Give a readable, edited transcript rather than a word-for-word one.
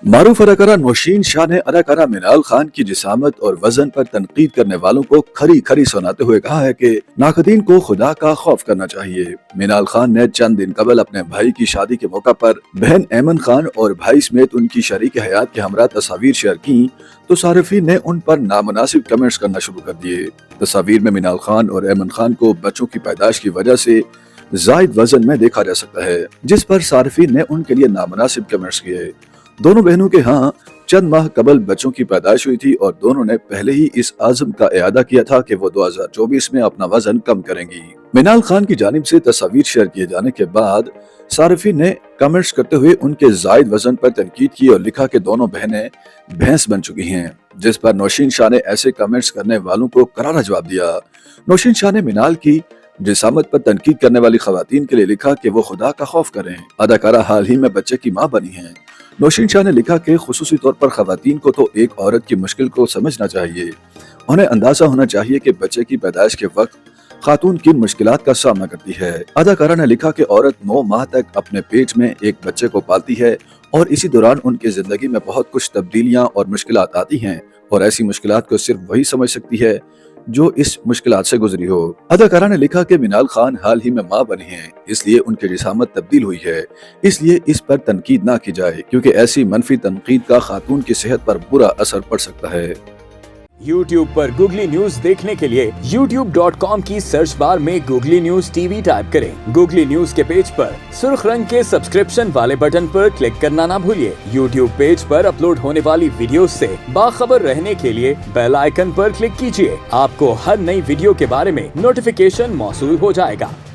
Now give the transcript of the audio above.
मारूफ अदाकारा नौशीन शाह ने अदाकारा मिनाल खान की जिसामत और वजन पर तनकीद करने वालों को खरी खरी सुनाते हुए कहा है कि नाकदीन को खुदा का खौफ करना चाहिए। मिनाल खान ने चंद दिन कबल अपने भाई की शादी के मौका पर बहन ऐमन खान और भाई समेत उनकी शरीक हयात के हमरा तस्वीर शेयर की तो सारिफीन ने उन पर नामुनासिब कमेंट्स करना शुरू कर दिए। तस्वीर में मिनाल खान और ऐमन खान को बच्चों की पैदाइश की वजह से जायद वजन में देखा जा सकता है, जिस पर सारिफीन ने उनके लिए नामुनासिब कमेंट्स किए। दोनों बहनों के यहाँ चंद माह कबल बच्चों की पैदाइश हुई थी और दोनों ने पहले ही इस आज़म का इरादा किया था कि वो 2024 में अपना वजन कम करेंगी। मिनाल खान की जानिब से तस्वीर शेयर किए जाने के बाद सारिफीन ने कमेंट्स करते हुए उनके जायद वजन पर तनकीद की और लिखा कि दोनों बहनें भैंस बन चुकी हैं, जिस पर नौशीन शाह ने ऐसे कमेंट्स करने वालों को करारा जवाब दिया। नौशीन शाह ने मिनाल की जिसामत पर तनकीद करने वाली खवातीन के लिए लिखा कि वो खुदा का खौफ करें। अदाकारा हाल ही में बच्चे की मां बनी हैं। नौशीन शाह ने लिखा कि खुसूसी तौर पर खवातीन को तो एक औरत की मुश्किल को समझना चाहिए। उन्हें अंदाजा होना चाहिए कि बच्चे की पैदाइश के वक्त खातून किन मुश्किलात का सामना करती है। अदाकारा ने लिखा कि औरत 9 माह तक अपने पेट में एक बच्चे को पालती है और इसी दौरान उनकी जिंदगी में बहुत कुछ तब्दीलियां और मुश्किलात आती हैं और ऐसी मुश्किलात को सिर्फ वही समझ सकती है जो इस मुश्किलात से गुजरी हो। अदाकारा ने लिखा कि मिनाल खान हाल ही में मां बनी हैं, इसलिए उनकी जिसामत तब्दील हुई है, इसलिए इस पर तनकीद ना की जाए क्योंकि ऐसी मनफी तनकीद का खातून की सेहत पर बुरा असर पड़ सकता है। YouTube पर गूगली न्यूज देखने के लिए youtube.com की सर्च बार में गूगली न्यूज टीवी टाइप करें। गूगली न्यूज के पेज पर सुर्ख रंग के सब्सक्रिप्शन वाले बटन पर क्लिक करना ना भूलिए। YouTube पेज पर अपलोड होने वाली वीडियोस से बाखबर रहने के लिए बेल आइकन पर क्लिक कीजिए। आपको हर नई वीडियो के बारे में नोटिफिकेशन मौसूल हो जाएगा।